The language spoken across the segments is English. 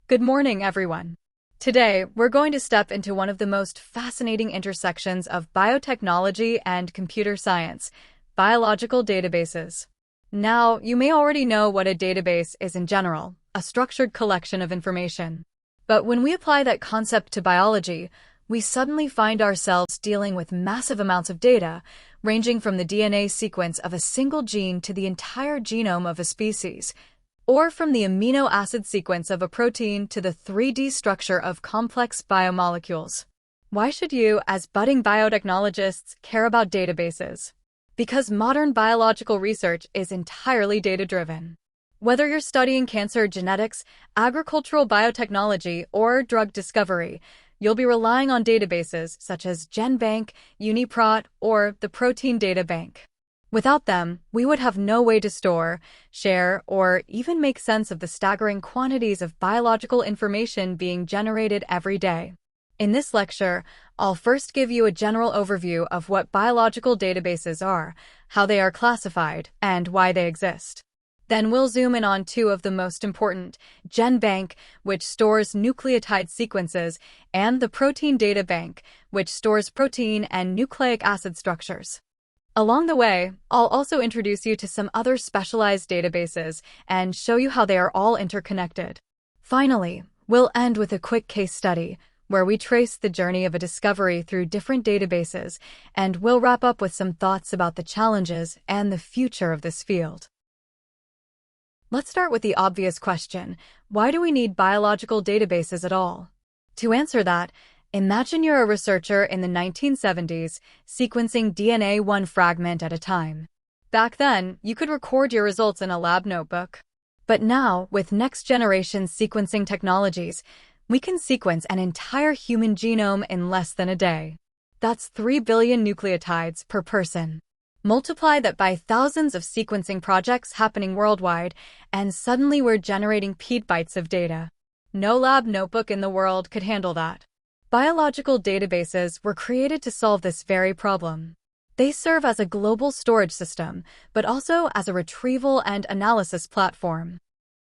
Good morning, everyone. Today, we're going to step into one of the most fascinating intersections of biotechnology and computer science, biological databases. Now, you may already know what a database is in general, a structured collection of information. But when we apply that concept to biology, we suddenly find ourselves dealing with massive amounts of data, ranging from the DNA sequence of a single gene to the entire genome of a species, or from the amino acid sequence of a protein to the 3D structure of complex biomolecules. Why should you, as budding biotechnologists, care about databases? Because modern biological research is entirely data-driven. Whether you're studying cancer genetics, agricultural biotechnology, or drug discovery, you'll be relying on databases such as GenBank, UniProt, or the Protein Data Bank. Without them, we would have no way to store, share, or even make sense of the staggering quantities of biological information being generated every day. In this lecture, I'll first give you a general overview of what biological databases are, how they are classified, and why they exist. Then we'll zoom in on two of the most important, GenBank, which stores nucleotide sequences, and the Protein Data Bank, which stores protein and nucleic acid structures. Along the way, I'll also introduce you to some other specialized databases and show you how they are all interconnected. Finally, we'll end with a quick case study where we trace the journey of a discovery through different databases, and we'll wrap up with some thoughts about the challenges and the future of this field. Let's start with the obvious question: why do we need biological databases at all? To answer that, imagine you're a researcher in the 1970s, sequencing DNA one fragment at a time. Back then, you could record your results in a lab notebook. But now, with next-generation sequencing technologies, we can sequence an entire human genome in less than a day. That's 3 billion nucleotides per person. Multiply that by thousands of sequencing projects happening worldwide, and suddenly we're generating petabytes of data. No lab notebook in the world could handle that. Biological databases were created to solve this very problem. They serve as a global storage system, but also as a retrieval and analysis platform.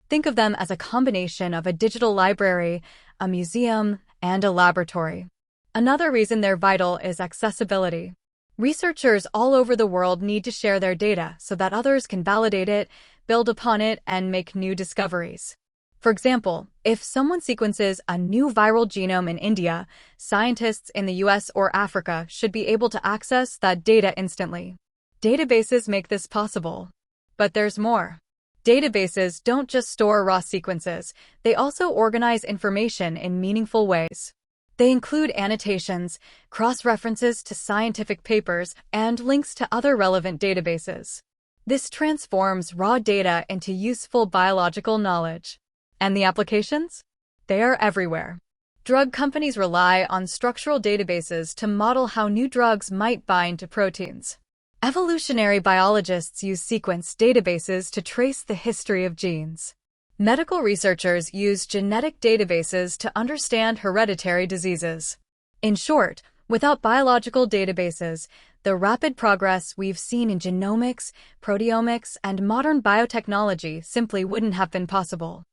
Think of them as a combination of a digital library, a museum, and a laboratory. Another reason they're vital is accessibility. Researchers all over the world need to share their data so that others can validate it, build upon it, and make new discoveries. For example, if someone sequences a new viral genome in India, scientists in the US or Africa should be able to access that data instantly. Databases make this possible. But there's more. Databases don't just store raw sequences, they also organize information in meaningful ways. They include annotations, cross-references to scientific papers, and links to other relevant databases. This transforms raw data into useful biological knowledge. And the applications? They are everywhere. Drug companies rely on structural databases to model how new drugs might bind to proteins. Evolutionary biologists use sequence databases to trace the history of genes. Medical researchers use genetic databases to understand hereditary diseases. In short, without biological databases, the rapid progress we've seen in genomics, proteomics, and modern biotechnology simply wouldn't have been possible.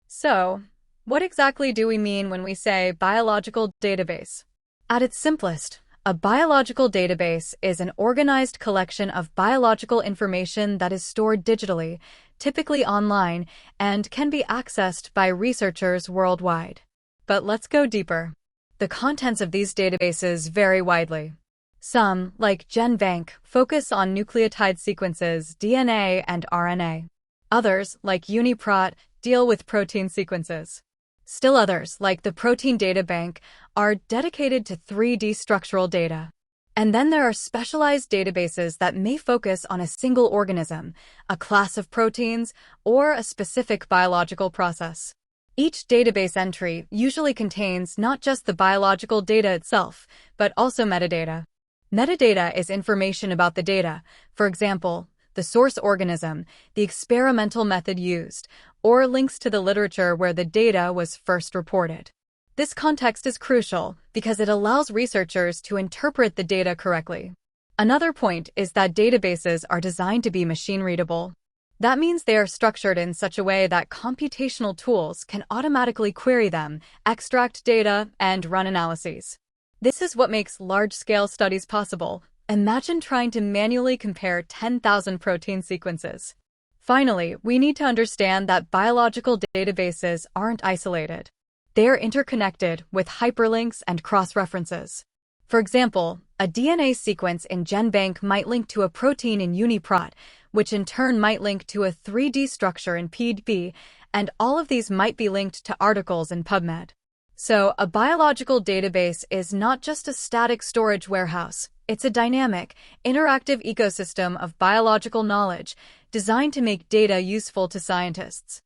So, what exactly do we mean when we say biological database? At its simplest, a biological database is an organized collection of biological information that is stored digitally, typically online, and can be accessed by researchers worldwide. But let's go deeper. The contents of these databases vary widely. Some, like GenBank, focus on nucleotide sequences, DNA, and RNA. Others, like UniProt, deal with protein sequences. Still others, like the Protein Data Bank, are dedicated to 3D structural data. And then there are specialized databases that may focus on a single organism, a class of proteins, or a specific biological process. Each database entry usually contains not just the biological data itself, but also metadata. Metadata is information about the data, for example, the source organism, the experimental method used, or links to the literature where the data was first reported. This context is crucial because it allows researchers to interpret the data correctly. Another point is that databases are designed to be machine-readable. That means they are structured in such a way that computational tools can automatically query them, extract data, and run analyses. This is what makes large-scale studies possible. Imagine trying to manually compare 10,000 protein sequences. Finally, we need to understand that biological databases aren't isolated. They are interconnected with hyperlinks and cross-references. For example, a DNA sequence in GenBank might link to a protein in UniProt, which in turn might link to a 3D structure in PDB, and all of these might be linked to articles in PubMed. So, a biological database is not just a static storage warehouse. It's a dynamic, interactive ecosystem of biological knowledge designed to make data useful to scientists.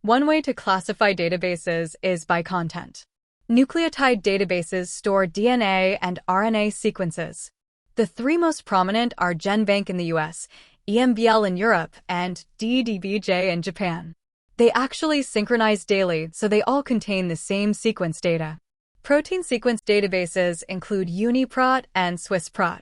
One way to classify databases is by content. Nucleotide databases store DNA and RNA sequences. The three most prominent are GenBank in the US, EMBL in Europe, and DDBJ in Japan. They actually synchronize daily, so they all contain the same sequence data. Protein sequence databases include UniProt and SwissProt.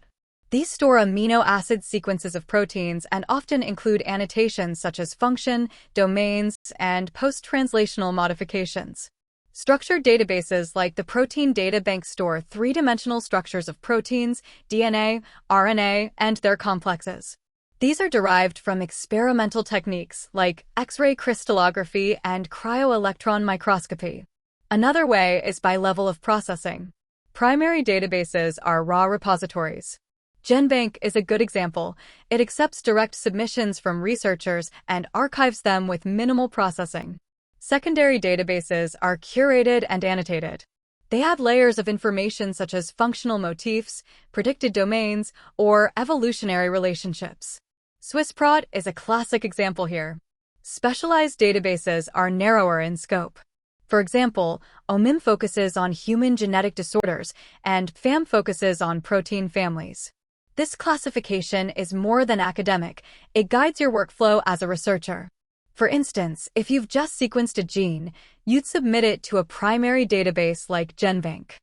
These store amino acid sequences of proteins and often include annotations such as function, domains, and post-translational modifications. Structured databases like the Protein Data Bank store three-dimensional structures of proteins, DNA, RNA, and their complexes. These are derived from experimental techniques like X-ray crystallography and cryo-electron microscopy. Another way is by level of processing. Primary databases are raw repositories. GenBank is a good example. It accepts direct submissions from researchers and archives them with minimal processing. Secondary databases are curated and annotated. They add layers of information such as functional motifs, predicted domains, or evolutionary relationships. SwissProt is a classic example here. Specialized databases are narrower in scope. For example, OMIM focuses on human genetic disorders, and Pfam focuses on protein families. This classification is more than academic. It guides your workflow as a researcher. For instance, if you've just sequenced a gene, you'd submit it to a primary database like GenBank.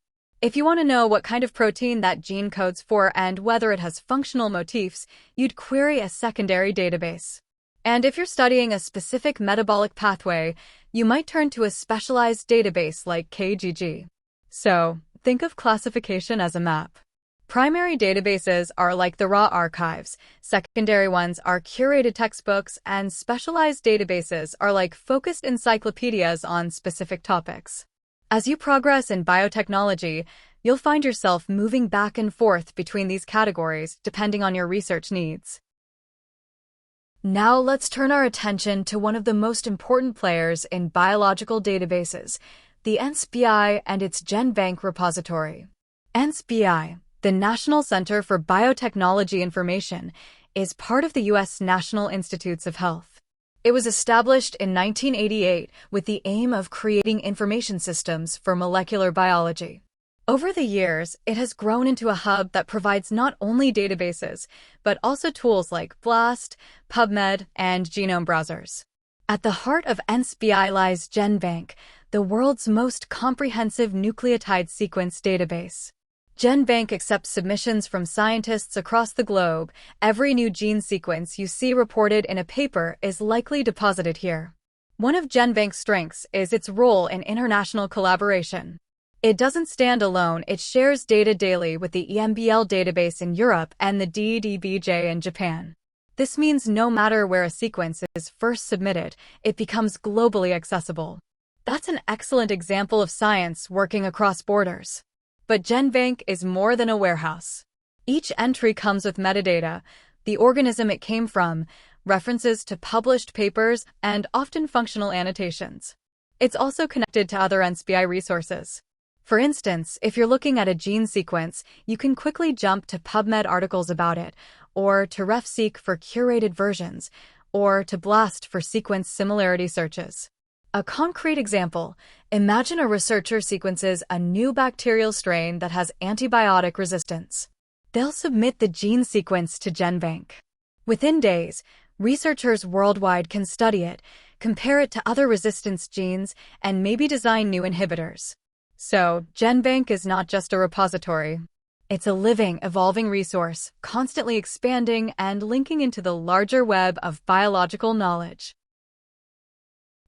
If you want to know what kind of protein that gene codes for and whether it has functional motifs, you'd query a secondary database. And if you're studying a specific metabolic pathway, you might turn to a specialized database like KEGG. So, think of classification as a map. Primary databases are like the raw archives, secondary ones are curated textbooks, and specialized databases are like focused encyclopedias on specific topics. As you progress in biotechnology, you'll find yourself moving back and forth between these categories depending on your research needs. Now let's turn our attention to one of the most important players in biological databases, the NCBI and its GenBank repository. NCBI, the National Center for Biotechnology Information, is part of the U.S. National Institutes of Health. It was established in 1988 with the aim of creating information systems for molecular biology. Over the years, it has grown into a hub that provides not only databases, but also tools like BLAST, PubMed, and genome browsers. At the heart of NCBI lies GenBank, the world's most comprehensive nucleotide sequence database. GenBank accepts submissions from scientists across the globe. Every new gene sequence you see reported in a paper is likely deposited here. One of GenBank's strengths is its role in international collaboration. It doesn't stand alone, it shares data daily with the EMBL database in Europe and the DDBJ in Japan. This means no matter where a sequence is first submitted, it becomes globally accessible. That's an excellent example of science working across borders. But GenBank is more than a warehouse. Each entry comes with metadata, the organism it came from, references to published papers, and often functional annotations. It's also connected to other NCBI resources. For instance, if you're looking at a gene sequence, you can quickly jump to PubMed articles about it, or to RefSeq for curated versions, or to BLAST for sequence similarity searches. A concrete example, imagine a researcher sequences a new bacterial strain that has antibiotic resistance. They'll submit the gene sequence to GenBank. Within days, researchers worldwide can study it, compare it to other resistance genes, and maybe design new inhibitors. So, GenBank is not just a repository. It's a living, evolving resource, constantly expanding and linking into the larger web of biological knowledge.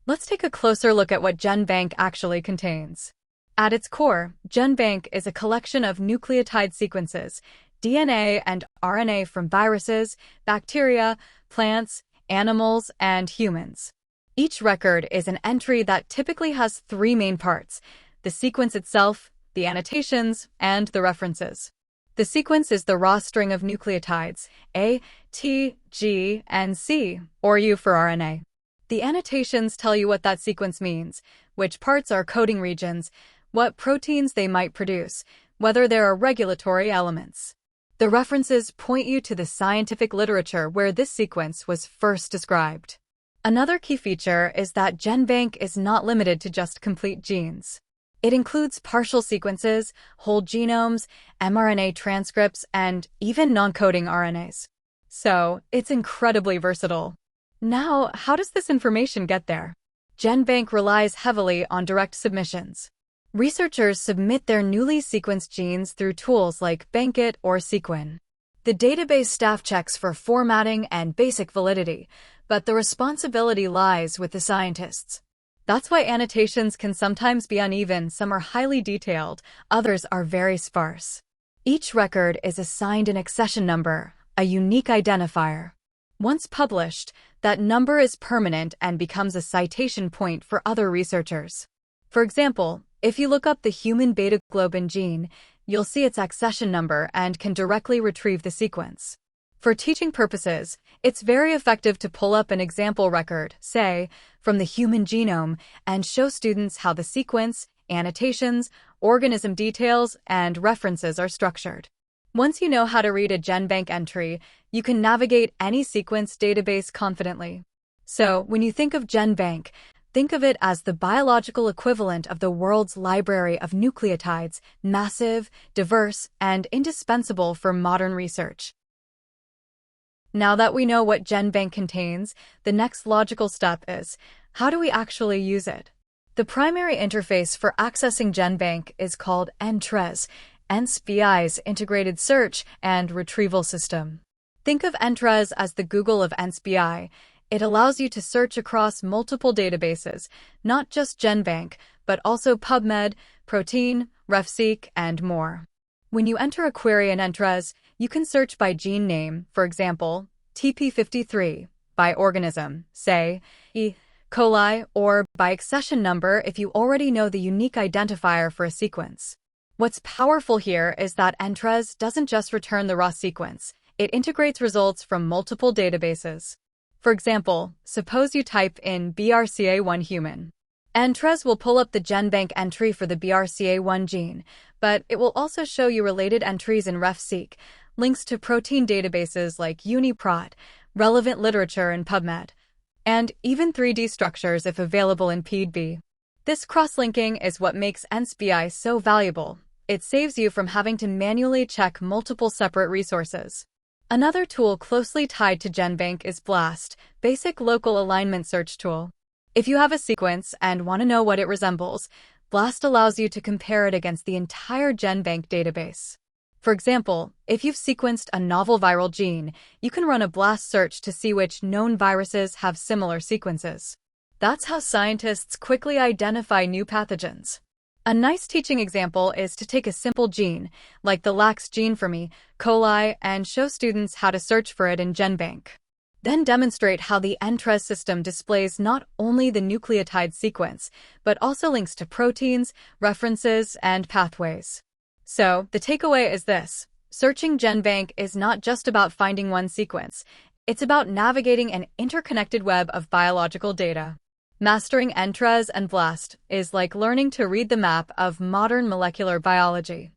Let's take a closer look at what GenBank actually contains. At its core, GenBank is a collection of nucleotide sequences, DNA and RNA from viruses, bacteria, plants, animals, and humans. Each record is an entry that typically has three main parts: the sequence itself, the annotations, and the references. The sequence is the raw string of nucleotides, A, T, G, and C, or U for RNA. The annotations tell you what that sequence means, which parts are coding regions, what proteins they might produce, whether there are regulatory elements. The references point you to the scientific literature where this sequence was first described. Another key feature is that GenBank is not limited to just complete genes. It includes partial sequences, whole genomes, mRNA transcripts, and even non-coding RNAs. So, it's incredibly versatile. Now, how does this information get there? GenBank relies heavily on direct submissions. Researchers submit their newly sequenced genes through tools like Bankit or Sequin. The database staff checks for formatting and basic validity, but the responsibility lies with the scientists. That's why annotations can sometimes be uneven. Some are highly detailed, others are very sparse. Each record is assigned an accession number, a unique identifier. Once published, that number is permanent and becomes a citation point for other researchers. For example, if you look up the human beta-globin gene, you'll see its accession number and can directly retrieve the sequence. For teaching purposes, it's very effective to pull up an example record, say, from the human genome, and show students how the sequence, annotations, organism details, and references are structured. Once you know how to read a GenBank entry, you can navigate any sequence database confidently. So, when you think of GenBank, think of it as the biological equivalent of the world's library of nucleotides, massive, diverse, and indispensable for modern research. Now that we know what GenBank contains, the next logical step is, how do we actually use it? The primary interface for accessing GenBank is called NTRES, NCBI's Integrated Search and Retrieval System. Think of NTRES as the Google of NCBI. It allows you to search across multiple databases, not just GenBank, but also PubMed, Protein, RefSeq, and more. When you enter a query in NTRES, you can search by gene name, for example, TP53, by organism, say, E. coli, or by accession number if you already know the unique identifier for a sequence. What's powerful here is that NTRES doesn't just return the raw sequence, it integrates results from multiple databases. For example, suppose you type in BRCA1 human. NTRES will pull up the GenBank entry for the BRCA1 gene, but it will also show you related entries in RefSeq, links to protein databases like UniProt, relevant literature in PubMed, and even 3D structures if available in PEGG. This cross-linking is what makes NCBI so valuable. It saves you from having to manually check multiple separate resources. Another tool closely tied to GenBank is BLAST, Basic Local Alignment Search Tool. If you have a sequence and want to know what it resembles, BLAST allows you to compare it against the entire GenBank database. For example, if you've sequenced a novel viral gene, you can run a BLAST search to see which known viruses have similar sequences. That's how scientists quickly identify new pathogens. A nice teaching example is to take a simple gene, like the lax gene for E. coli, and show students how to search for it in GenBank. Then demonstrate how the NTRES system displays not only the nucleotide sequence, but also links to proteins, references, and pathways. So, the takeaway is this: searching GenBank is not just about finding one sequence, it's about navigating an interconnected web of biological data. Mastering NTRES and BLAST is like learning to read the map of modern molecular biology.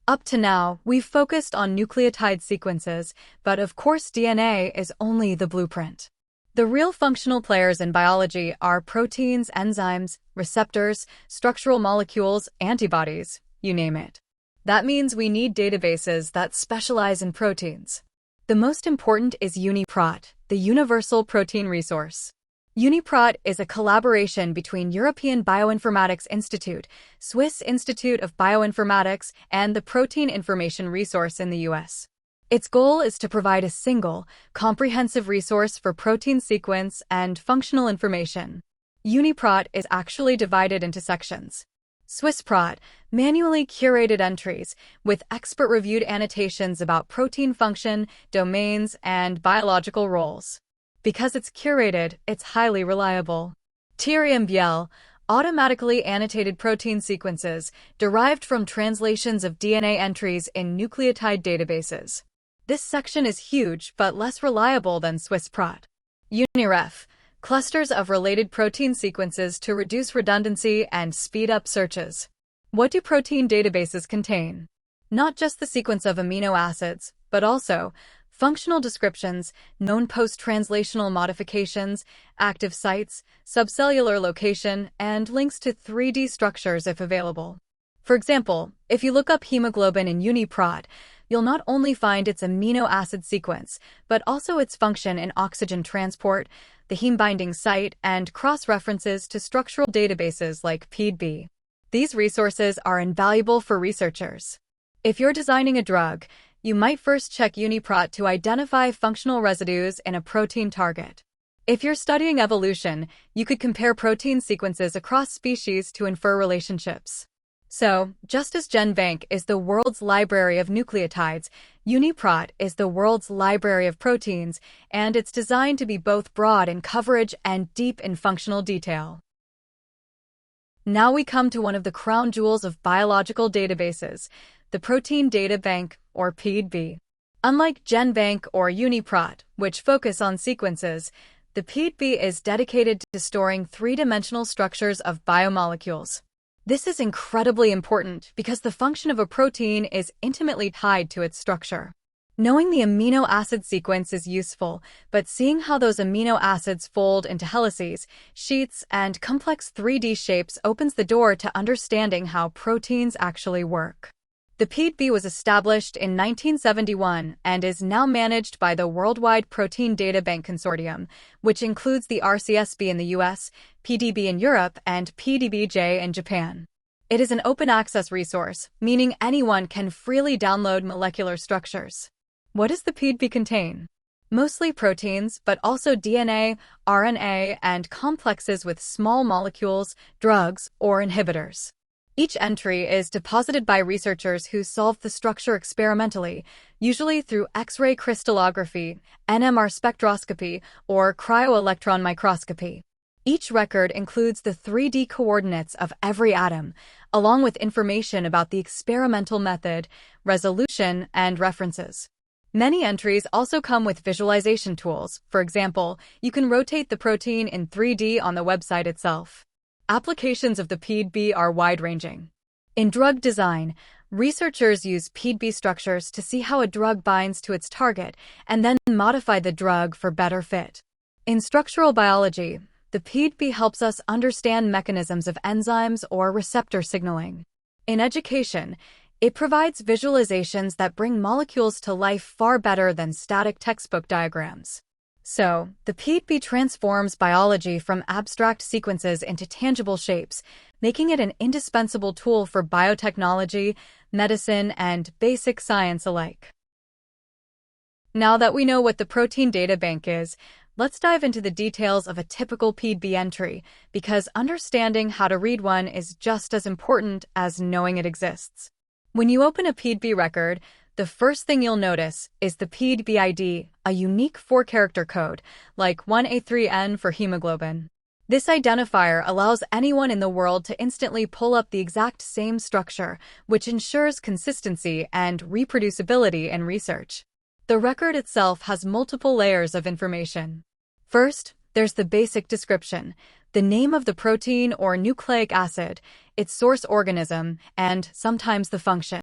Up to now, we've focused on nucleotide sequences, but of course DNA is only the blueprint. The real functional players in biology are proteins, enzymes, receptors, structural molecules, antibodies, you name it. That means we need databases that specialize in proteins. The most important is UniProt, the Universal Protein Resource. UniProt is a collaboration between European Bioinformatics Institute, Swiss Institute of Bioinformatics, and the Protein Information Resource in the US. Its goal is to provide a single, comprehensive resource for protein sequence and functional information. UniProt is actually divided into sections. SwissProt, manually curated entries with expert-reviewed annotations about protein function, domains, and biological roles. Because it's curated, it's highly reliable. TRMBL, automatically annotated protein sequences derived from translations of DNA entries in nucleotide databases. This section is huge but less reliable than SwissProt. UniRef, clusters of related protein sequences to reduce redundancy and speed up searches. What do protein databases contain? Not just the sequence of amino acids, but also functional descriptions, known post-translational modifications, active sites, subcellular location, and links to 3D structures if available. For example, if you look up hemoglobin in UniProt, you'll not only find its amino acid sequence, but also its function in oxygen transport, the heme-binding site, and cross-references to structural databases like PEGG. These resources are invaluable for researchers. If you're designing a drug, you might first check UniProt to identify functional residues in a protein target. If you're studying evolution, you could compare protein sequences across species to infer relationships. So, just as GenBank is the world's library of nucleotides, UniProt is the world's library of proteins, and it's designed to be both broad in coverage and deep in functional detail. Now we come to one of the crown jewels of biological databases, the Protein Data Bank, or PEGG. Unlike GenBank or UniProt, which focus on sequences, the PEGG is dedicated to storing three-dimensional structures of biomolecules. This is incredibly important because the function of a protein is intimately tied to its structure. Knowing the amino acid sequence is useful, but seeing how those amino acids fold into helices, sheets, and complex 3D shapes opens the door to understanding how proteins actually work. The PEGG was established in 1971 and is now managed by the Worldwide Protein Data Bank Consortium, which includes the RCSB in the US, PDB in Europe, and PDBJ in Japan. It is an open-access resource, meaning anyone can freely download molecular structures. What does the PEGG contain? Mostly proteins, but also DNA, RNA, and complexes with small molecules, drugs, or inhibitors. Each entry is deposited by researchers who solve the structure experimentally, usually through X-ray crystallography, NMR spectroscopy, or cryo-electron microscopy. Each record includes the 3D coordinates of every atom, along with information about the experimental method, resolution, and references. Many entries also come with visualization tools. For example, you can rotate the protein in 3D on the website itself. Applications of the PEGG are wide-ranging. In drug design, researchers use PEGG structures to see how a drug binds to its target and then modify the drug for better fit. In structural biology, the PEGG helps us understand mechanisms of enzymes or receptor signaling. In education, it provides visualizations that bring molecules to life far better than static textbook diagrams. So, the PEGG transforms biology from abstract sequences into tangible shapes, making it an indispensable tool for biotechnology, medicine, and basic science alike. Now that we know what the Protein Data Bank is, let's dive into the details of a typical PEGG entry, because understanding how to read one is just as important as knowing it exists. When you open a PEGG record, the first thing you'll notice is the PEGG ID, a unique 4-character code, like 1A3N for hemoglobin. This identifier allows anyone in the world to instantly pull up the exact same structure, which ensures consistency and reproducibility in research. The record itself has multiple layers of information. First, there's the basic description, the name of the protein or nucleic acid, its source organism, and sometimes the function.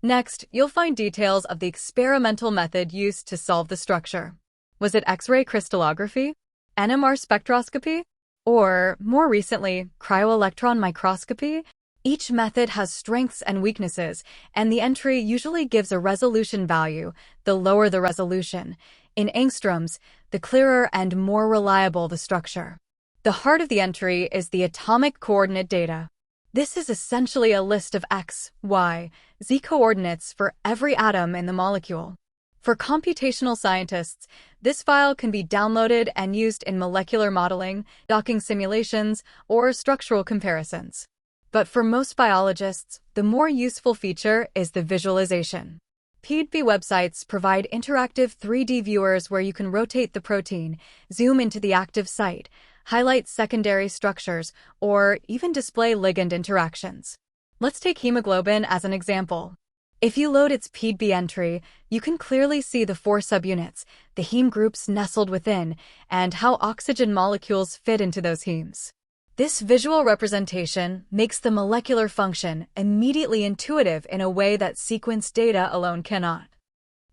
Next, you'll find details of the experimental method used to solve the structure. Was it X-ray crystallography, NMR spectroscopy, or, more recently, cryo-electron microscopy? Each method has strengths and weaknesses, and the entry usually gives a resolution value, the lower the resolution. In angstroms, the clearer and more reliable the structure. The heart of the entry is the atomic coordinate data. This is essentially a list of X, Y, Z coordinates for every atom in the molecule. For computational scientists, this file can be downloaded and used in molecular modeling, docking simulations, or structural comparisons. But for most biologists, the more useful feature is the visualization. PEGG websites provide interactive 3D viewers where you can rotate the protein, zoom into the active site, highlight secondary structures, or even display ligand interactions. Let's take hemoglobin as an example. If you load its PEGG entry, you can clearly see the 4 subunits, the heme groups nestled within, and how oxygen molecules fit into those hemes. This visual representation makes the molecular function immediately intuitive in a way that sequence data alone cannot.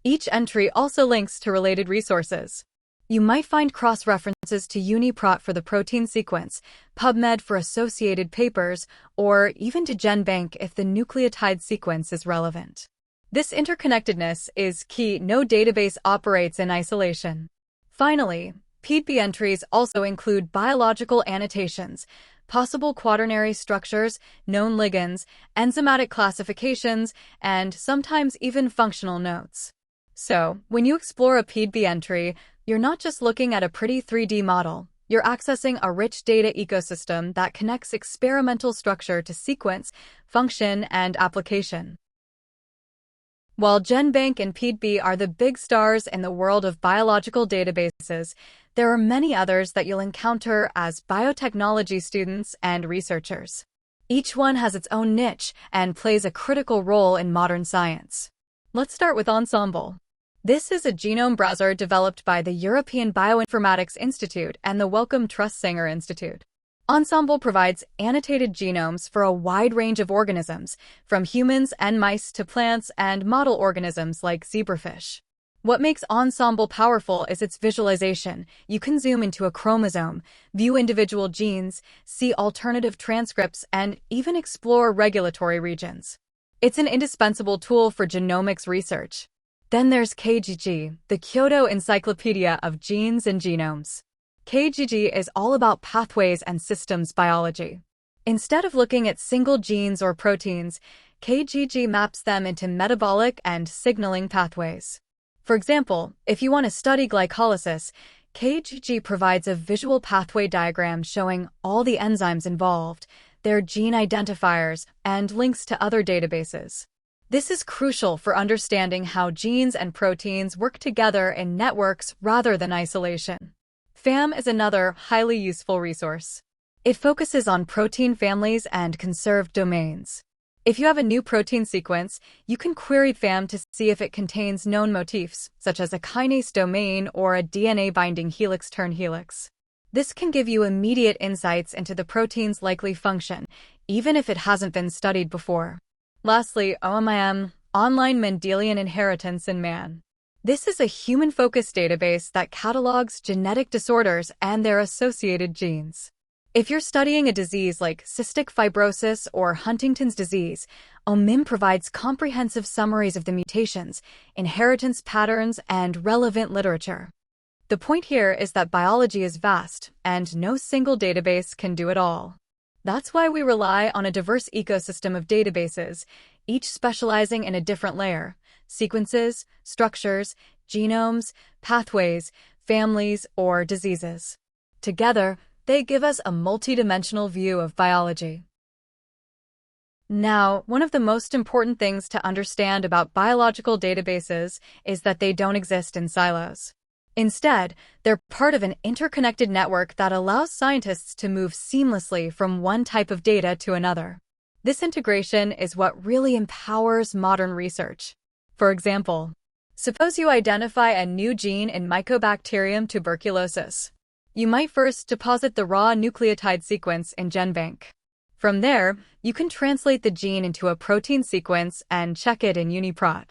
Each entry also links to related resources. You might find cross-references to UniProt for the protein sequence, PubMed for associated papers, or even to GenBank if the nucleotide sequence is relevant. This interconnectedness is key. No database operates in isolation. Finally, PEGG entries also include biological annotations, possible quaternary structures, known ligands, enzymatic classifications, and sometimes even functional notes. So, when you explore a PEGG entry, you're not just looking at a pretty 3D model, you're accessing a rich data ecosystem that connects experimental structure to sequence, function, and application. While GenBank and PEGG are the big stars in the world of biological databases, there are many others that you'll encounter as biotechnology students and researchers. Each one has its own niche and plays a critical role in modern science. Let's start with Ensemble. This is a genome browser developed by the European Bioinformatics Institute and the Wellcome Trust Sanger Institute. Ensemble provides annotated genomes for a wide range of organisms, from humans and mice to plants and model organisms like zebrafish. What makes Ensemble powerful is its visualization. You can zoom into a chromosome, view individual genes, see alternative transcripts, and even explore regulatory regions. It's an indispensable tool for genomics research. Then there's KEGG, the Kyoto Encyclopedia of Genes and Genomes. KEGG is all about pathways and systems biology. Instead of looking at single genes or proteins, KEGG maps them into metabolic and signaling pathways. For example, if you want to study glycolysis, KEGG provides a visual pathway diagram showing all the enzymes involved, their gene identifiers, and links to other databases. This is crucial for understanding how genes and proteins work together in networks rather than isolation. Pfam is another highly useful resource. It focuses on protein families and conserved domains. If you have a new protein sequence, you can query Pfam to see if it contains known motifs, such as a kinase domain or a DNA-binding helix-turn helix. This can give you immediate insights into the protein's likely function, even if it hasn't been studied before. Lastly, OMIM, Online Mendelian Inheritance in Man. This is a human-focused database that catalogs genetic disorders and their associated genes. If you're studying a disease like cystic fibrosis or Huntington's disease, OMIM provides comprehensive summaries of the mutations, inheritance patterns, and relevant literature. The point here is that biology is vast, and no single database can do it all. That's why we rely on a diverse ecosystem of databases, each specializing in a different layer: sequences, structures, genomes, pathways, families, or diseases. Together, they give us a multidimensional view of biology. Now, one of the most important things to understand about biological databases is that they don't exist in silos. Instead, they're part of an interconnected network that allows scientists to move seamlessly from one type of data to another. This integration is what really empowers modern research. For example, suppose you identify a new gene in Mycobacterium tuberculosis. You might first deposit the raw nucleotide sequence in GenBank. From there, you can translate the gene into a protein sequence and check it in UniProt.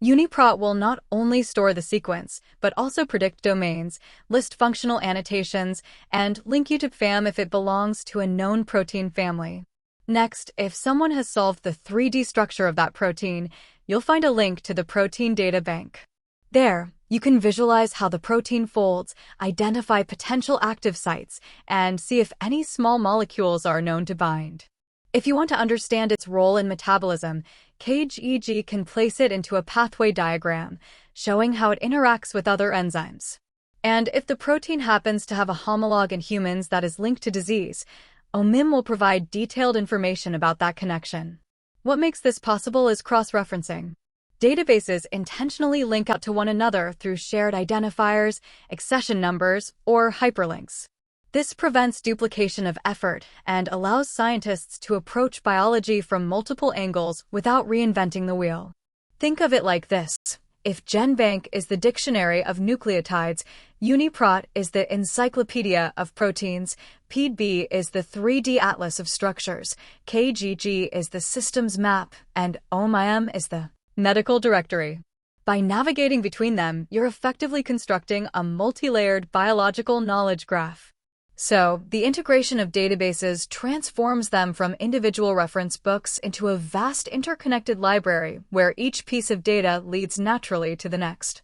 UniProt will not only store the sequence, but also predict domains, list functional annotations, and link you to Pfam if it belongs to a known protein family. Next, if someone has solved the 3D structure of that protein, you'll find a link to the protein data bank. There, You can visualize how the protein folds, identify potential active sites, and see if any small molecules are known to bind. If you want to understand its role in metabolism, KEGG can place it into a pathway diagram, showing how it interacts with other enzymes. And if the protein happens to have a homologue in humans that is linked to disease, OMIM will provide detailed information about that connection. What makes this possible is cross-referencing. Databases intentionally link up to one another through shared identifiers, accession numbers, or hyperlinks. This prevents duplication of effort and allows scientists to approach biology from multiple angles without reinventing the wheel. Think of it like this. If GenBank is the dictionary of nucleotides, UniProt is the encyclopedia of proteins, PEGG is the 3D atlas of structures, KEGG is the systems map, and OMIM is the medical directory. By navigating between them, you're effectively constructing a multi-layered biological knowledge graph. So, the integration of databases transforms them from individual reference books into a vast interconnected library where each piece of data leads naturally to the next.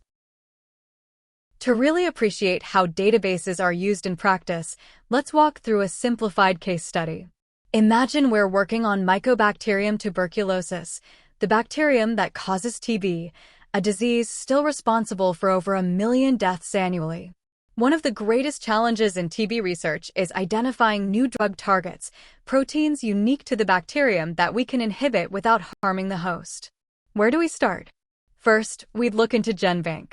To really appreciate how databases are used in practice, let's walk through a simplified case study. Imagine we're working on Mycobacterium tuberculosis, the bacterium that causes TB, a disease still responsible for over 1 million deaths annually. One of the greatest challenges in TB research is identifying new drug targets, proteins unique to the bacterium that we can inhibit without harming the host. Where do we start? First, we'd look into GenBank.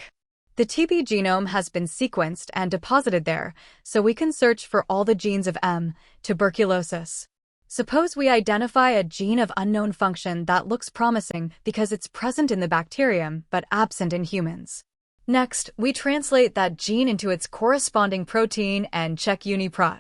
The TB genome has been sequenced and deposited there, so we can search for all the genes of M, tuberculosis. Suppose we identify a gene of unknown function that looks promising because it's present in the bacterium but absent in humans. Next, we translate that gene into its corresponding protein and check UniProt.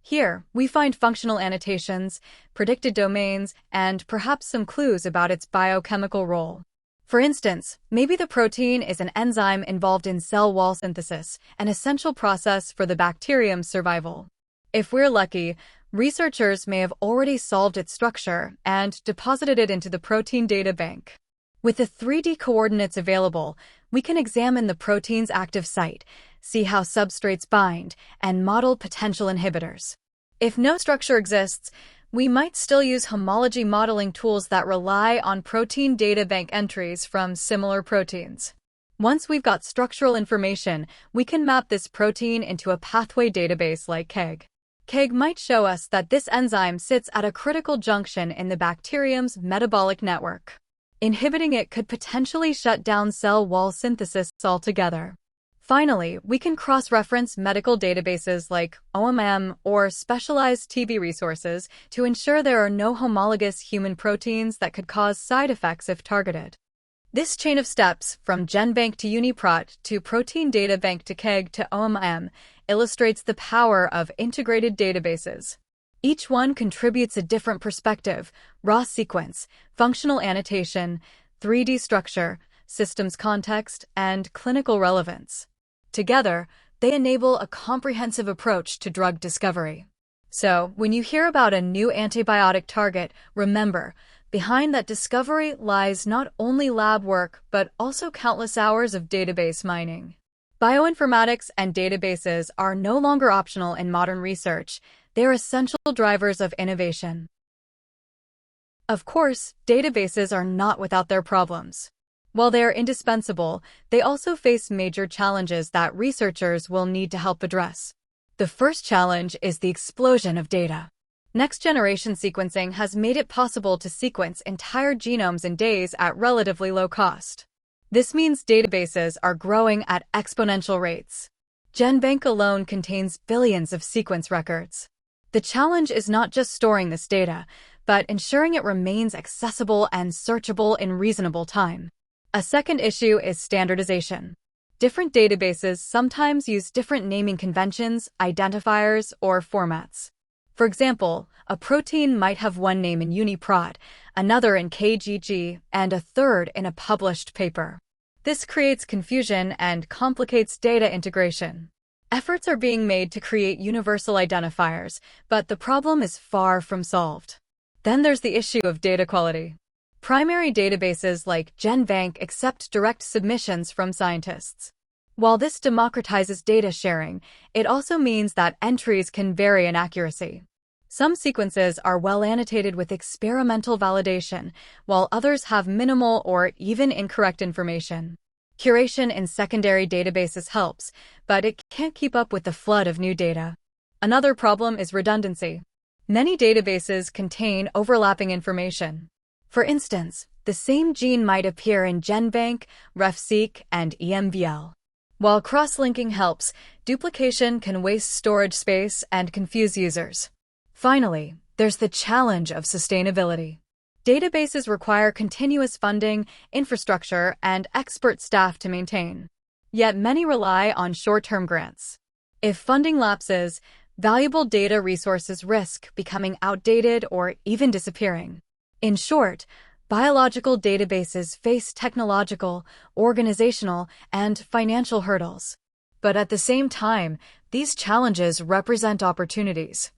Here, we find functional annotations, predicted domains, and perhaps some clues about its biochemical role. For instance, maybe the protein is an enzyme involved in cell wall synthesis, an essential process for the bacterium's survival. If we're lucky, researchers may have already solved its structure and deposited it into the protein data bank. With the 3D coordinates available, we can examine the protein's active site, see how substrates bind, and model potential inhibitors. If no structure exists, we might still use homology modeling tools that rely on protein data bank entries from similar proteins. Once we've got structural information, we can map this protein into a pathway database like KEGG. KEGG might show us that this enzyme sits at a critical junction in the bacterium's metabolic network. Inhibiting it could potentially shut down cell wall synthesis altogether. Finally, we can cross-reference medical databases like OMIM or specialized TB resources to ensure there are no homologous human proteins that could cause side effects if targeted. This chain of steps, from GenBank to UniProt to Protein Data Bank to KEGG to OMIM, illustrates the power of integrated databases. Each one contributes a different perspective: raw sequence, functional annotation, 3D structure, systems context, and clinical relevance. Together, they enable a comprehensive approach to drug discovery. So, when you hear about a new antibiotic target, remember, behind that discovery lies not only lab work, but also countless hours of database mining. Bioinformatics and databases are no longer optional in modern research. They are essential drivers of innovation. Of course, databases are not without their problems. While they are indispensable, they also face major challenges that researchers will need to help address. The first challenge is the explosion of data. Next-generation sequencing has made it possible to sequence entire genomes in days at relatively low cost. This means databases are growing at exponential rates. GenBank alone contains billions of sequence records. The challenge is not just storing this data, but ensuring it remains accessible and searchable in reasonable time. A second issue is standardization. Different databases sometimes use different naming conventions, identifiers, or formats. For example, a protein might have one name in UniProt, another in KEGG, and a third in a published paper. This creates confusion and complicates data integration. Efforts are being made to create universal identifiers, but the problem is far from solved. Then there's the issue of data quality. Primary databases like GenBank accept direct submissions from scientists. While this democratizes data sharing, it also means that entries can vary in accuracy. Some sequences are well annotated with experimental validation, while others have minimal or even incorrect information. Curation in secondary databases helps, but it can't keep up with the flood of new data. Another problem is redundancy. Many databases contain overlapping information. For instance, the same gene might appear in GenBank, RefSeq, and EMVL. While cross-linking helps, duplication can waste storage space and confuse users. Finally, there's the challenge of sustainability. Databases require continuous funding, infrastructure, and expert staff to maintain. Yet many rely on short-term grants. If funding lapses, valuable data resources risk becoming outdated or even disappearing. In short, biological databases face technological, organizational, and financial hurdles. But at the same time, these challenges represent opportunities.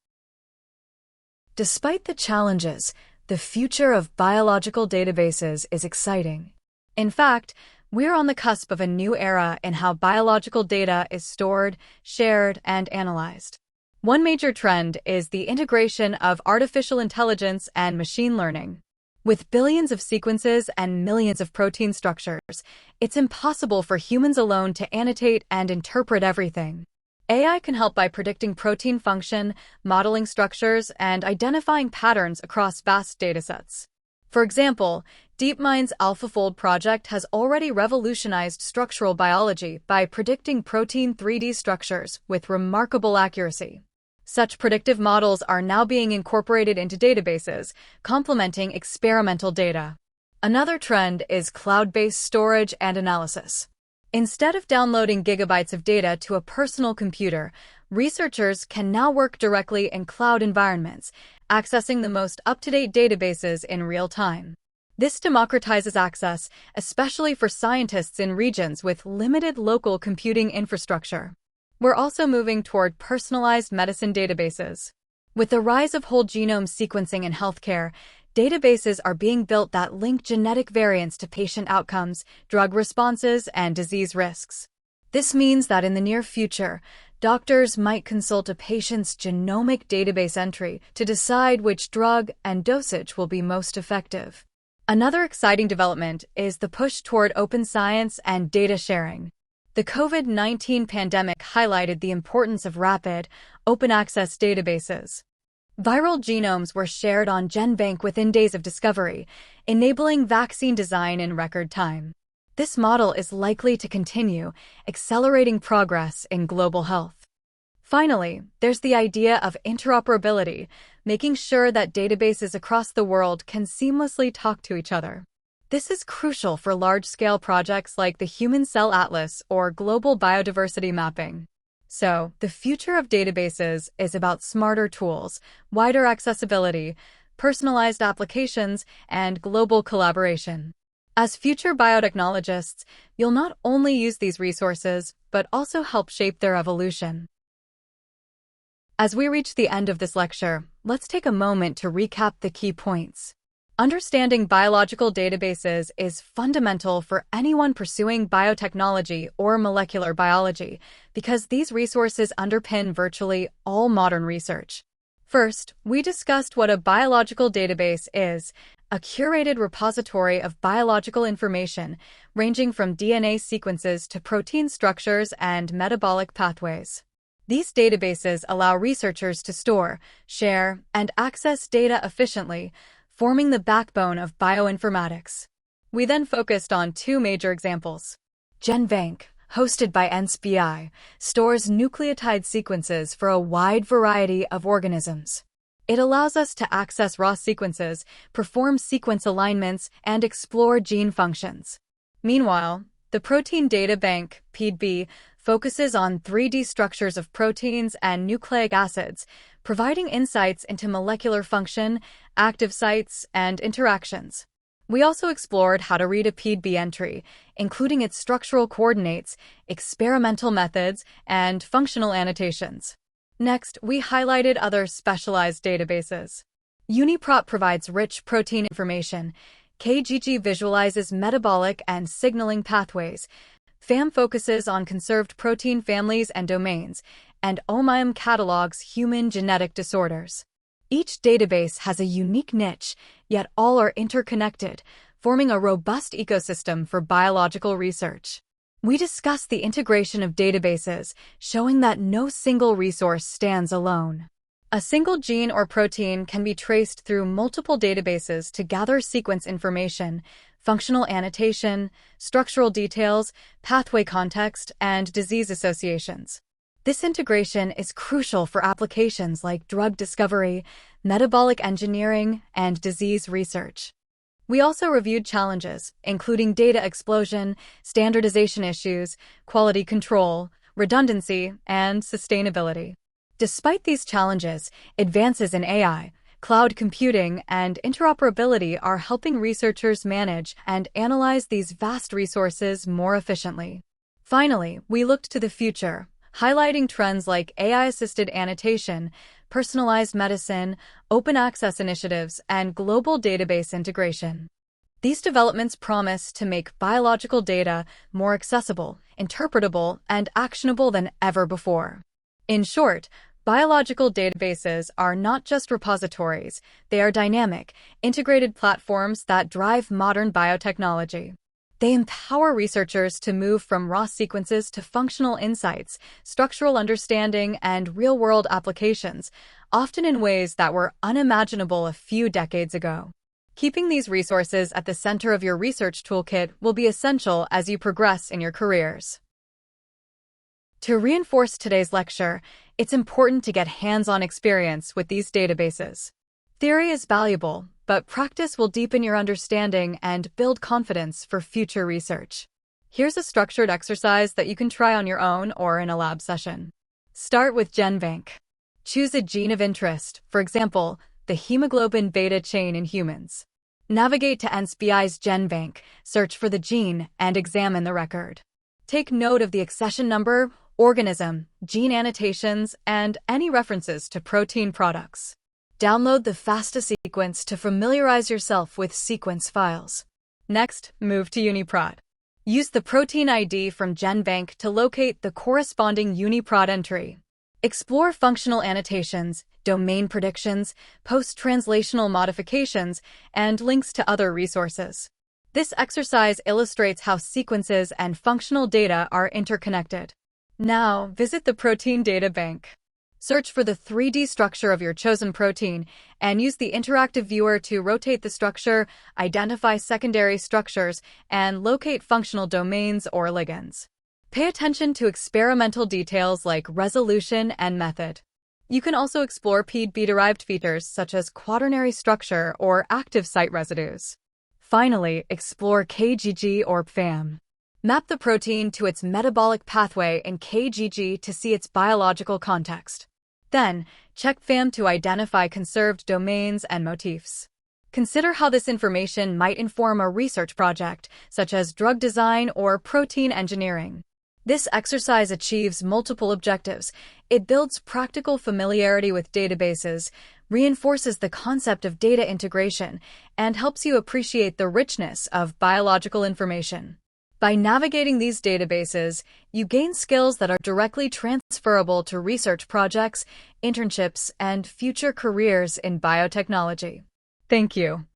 Despite the challenges, the future of biological databases is exciting. In fact, we're on the cusp of a new era in how biological data is stored, shared, and analyzed. One major trend is the integration of artificial intelligence and machine learning. With billions of sequences and millions of protein structures, it's impossible for humans alone to annotate and interpret everything. AI can help by predicting protein function, modeling structures, and identifying patterns across vast datasets. For example, DeepMind's AlphaFold project has already revolutionized structural biology by predicting protein 3D structures with remarkable accuracy. Such predictive models are now being incorporated into databases, complementing experimental data. Another trend is cloud-based storage and analysis. Instead of downloading gigabytes of data to a personal computer, researchers can now work directly in cloud environments, accessing the most up-to-date databases in real time. This democratizes access, especially for scientists in regions with limited local computing infrastructure. We're also moving toward personalized medicine databases. With the rise of whole genome sequencing in healthcare, databases are being built that link genetic variants to patient outcomes, drug responses, and disease risks. This means that in the near future, doctors might consult a patient's genomic database entry to decide which drug and dosage will be most effective. Another exciting development is the push toward open science and data sharing. The COVID-19 pandemic highlighted the importance of rapid, open-access databases. Viral genomes were shared on GenBank within days of discovery, enabling vaccine design in record time. This model is likely to continue, accelerating progress in global health. Finally, there's the idea of interoperability, making sure that databases across the world can seamlessly talk to each other. This is crucial for large-scale projects like the Human Cell Atlas or global biodiversity mapping. So, the future of databases is about smarter tools, wider accessibility, personalized applications, and global collaboration. As future biotechnologists, you'll not only use these resources, but also help shape their evolution. As we reach the end of this lecture, let's take a moment to recap the key points. Understanding biological databases is fundamental for anyone pursuing biotechnology or molecular biology because these resources underpin virtually all modern research. First, we discussed what a biological database is, a curated repository of biological information ranging from DNA sequences to protein structures and metabolic pathways. These databases allow researchers to store, share, and access data efficiently, forming the backbone of bioinformatics. We then focused on two major examples. GenBank, hosted by NCBI, stores nucleotide sequences for a wide variety of organisms. It allows us to access raw sequences, perform sequence alignments, and explore gene functions. Meanwhile, the Protein Data Bank, PDB, focuses on 3D structures of proteins and nucleic acids, providing insights into molecular function, active sites, and interactions. We also explored how to read a PDB entry, including its structural coordinates, experimental methods, and functional annotations. Next, we highlighted other specialized databases. UniProt provides rich protein information. KEGG visualizes metabolic and signaling pathways. Pfam focuses on conserved protein families and domains, and OMIM catalogs human genetic disorders. Each database has a unique niche, yet all are interconnected, forming a robust ecosystem for biological research. We discuss the integration of databases, showing that no single resource stands alone. A single gene or protein can be traced through multiple databases to gather sequence information, functional annotation, structural details, pathway context, and disease associations. This integration is crucial for applications like drug discovery, metabolic engineering, and disease research. We also reviewed challenges, including data explosion, standardization issues, quality control, redundancy, and sustainability. Despite these challenges, advances in AI, cloud computing, and interoperability are helping researchers manage and analyze these vast resources more efficiently. Finally, we looked to the future, highlighting trends like AI-assisted annotation, personalized medicine, open access initiatives, and global database integration. These developments promise to make biological data more accessible, interpretable, and actionable than ever before. In short, biological databases are not just repositories, they are dynamic, integrated platforms that drive modern biotechnology. They empower researchers to move from raw sequences to functional insights, structural understanding, and real-world applications, often in ways that were unimaginable a few decades ago. Keeping these resources at the center of your research toolkit will be essential as you progress in your careers. To reinforce today's lecture, it's important to get hands-on experience with these databases. Theory is valuable, but practice will deepen your understanding and build confidence for future research. Here's a structured exercise that you can try on your own or in a lab session. Start with GenBank. Choose a gene of interest, for example, the hemoglobin beta chain in humans. Navigate to NCBI's GenBank, search for the gene, and examine the record. Take note of the accession number, organism, gene annotations, and any references to protein products. Download the FASTA sequence to familiarize yourself with sequence files. Next, move to UniProt. Use the protein ID from GenBank to locate the corresponding UniProt entry. Explore functional annotations, domain predictions, post-translational modifications, and links to other resources. This exercise illustrates how sequences and functional data are interconnected. Now, visit the Protein Data Bank. Search for the 3D structure of your chosen protein and use the interactive viewer to rotate the structure, identify secondary structures, and locate functional domains or ligands. Pay attention to experimental details like resolution and method. You can also explore PDB-derived features such as quaternary structure or active site residues. Finally, explore KEGG or Pfam. Map the protein to its metabolic pathway in KEGG to see its biological context. Then, check Pfam to identify conserved domains and motifs. Consider how this information might inform a research project, such as drug design or protein engineering. This exercise achieves multiple objectives. It builds practical familiarity with databases, reinforces the concept of data integration, and helps you appreciate the richness of biological information. By navigating these databases, you gain skills that are directly transferable to research projects, internships, and future careers in biotechnology. Thank you.